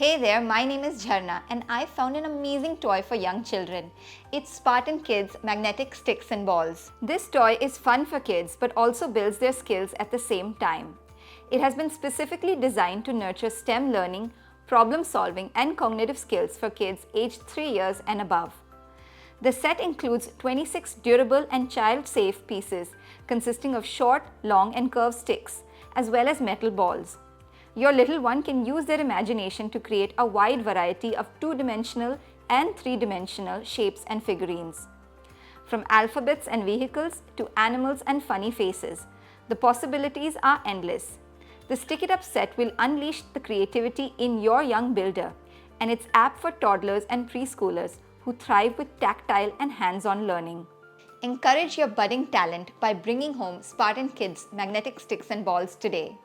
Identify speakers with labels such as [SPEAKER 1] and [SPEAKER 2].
[SPEAKER 1] Hey there, my name is Jharna and I found an amazing toy for young children. It's Spartan Kids Magnetic Sticks and Balls. This toy is fun for kids but also builds their skills at the same time. It has been specifically designed to nurture STEM learning, problem solving and cognitive skills for kids aged 3 years and above. The set includes 26 durable and child-safe pieces consisting of short, long and curved sticks as well as metal balls. Your little one can use their imagination to create a wide variety of two-dimensional and three-dimensional shapes and figurines. From alphabets and vehicles to animals and funny faces, the possibilities are endless. The Stick It Up set will unleash the creativity in your young builder, and it's apt for toddlers and preschoolers who thrive with tactile and hands-on learning. Encourage your budding talent by bringing home Spartan Kids Magnetic Sticks and Balls today.